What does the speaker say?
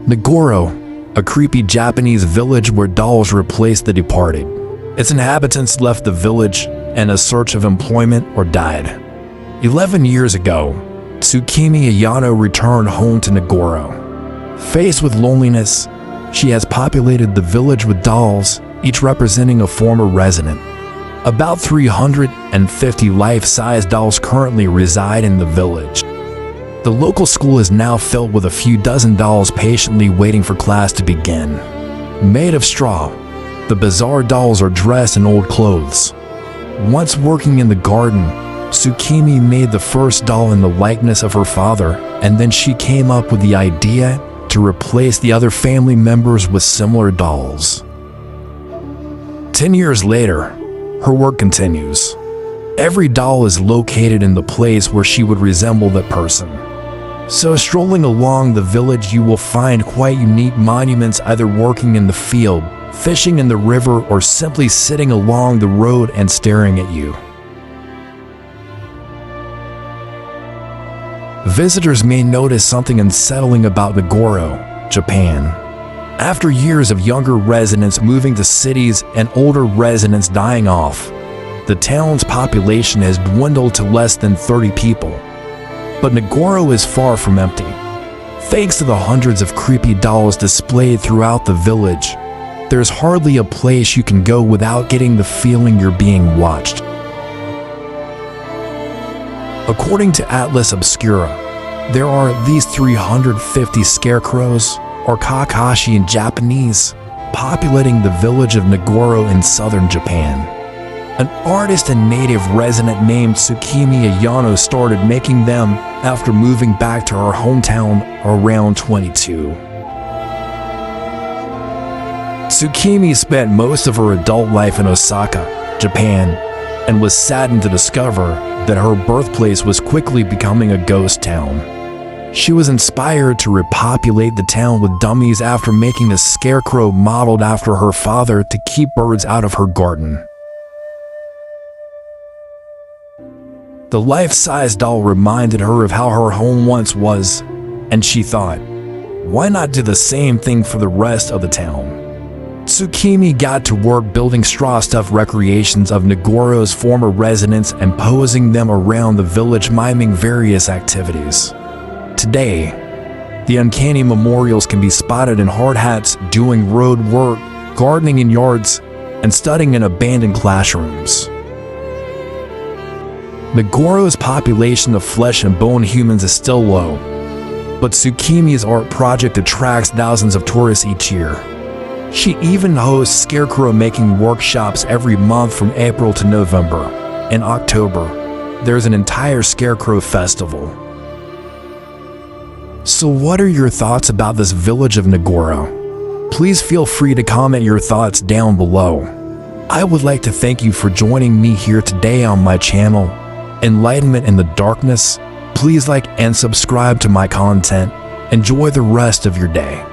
Nagoro, a creepy Japanese village where dolls replaced the departed. Its inhabitants left the village in a search of employment or died. 11 years ago, Tsukimi Ayano returned home to Nagoro. Faced with loneliness, she has populated the village with dolls, each representing a former resident. About 350 life-size dolls currently reside in the village. The local school is now filled with a few dozen dolls patiently waiting for class to begin. Made of straw, the bizarre dolls are dressed in old clothes. Once working in the garden, Tsukimi made the first doll in the likeness of her father, and then she came up with the idea to replace the other family members with similar dolls. 10 years later, her work continues. Every doll is located in the place where she would resemble that person. So strolling along the village, you will find quite unique monuments either working in the field, fishing in the river, or simply sitting along the road and staring at you. Visitors may notice something unsettling about Nagoro, Japan. After years of younger residents moving to cities and older residents dying off, the town's population has dwindled to less than 30 people. But Nagoro is far from empty. Thanks to the hundreds of creepy dolls displayed throughout the village, there's hardly a place you can go without getting the feeling you're being watched. According to Atlas Obscura, there are at least 350 scarecrows, or kakashi in Japanese, populating the village of Nagoro in southern Japan. An artist and native resident named Tsukimi Ayano started making them after moving back to her hometown around 22. Tsukimi spent most of her adult life in Osaka, Japan, and was saddened to discover that her birthplace was quickly becoming a ghost town. She was inspired to repopulate the town with dummies after making a scarecrow modeled after her father to keep birds out of her garden. The life-size doll reminded her of how her home once was, and she thought, why not do the same thing for the rest of the town? Tsukimi got to work building straw-stuffed recreations of Nagoro's former residents and posing them around the village, miming various activities. Today, the uncanny memorials can be spotted in hard hats doing road work, gardening in yards, and studying in abandoned classrooms. Nagoro's population of flesh and bone humans is still low, but Tsukimi's art project attracts thousands of tourists each year. She even hosts scarecrow making workshops every month from April to November. In October, there's an entire scarecrow festival. So what are your thoughts about this village of Nagoro? Please feel free to comment your thoughts down below. I would like to thank you for joining me here today on my channel, Enlightenment in the Darkness. Please like and subscribe to my content. Enjoy the rest of your day.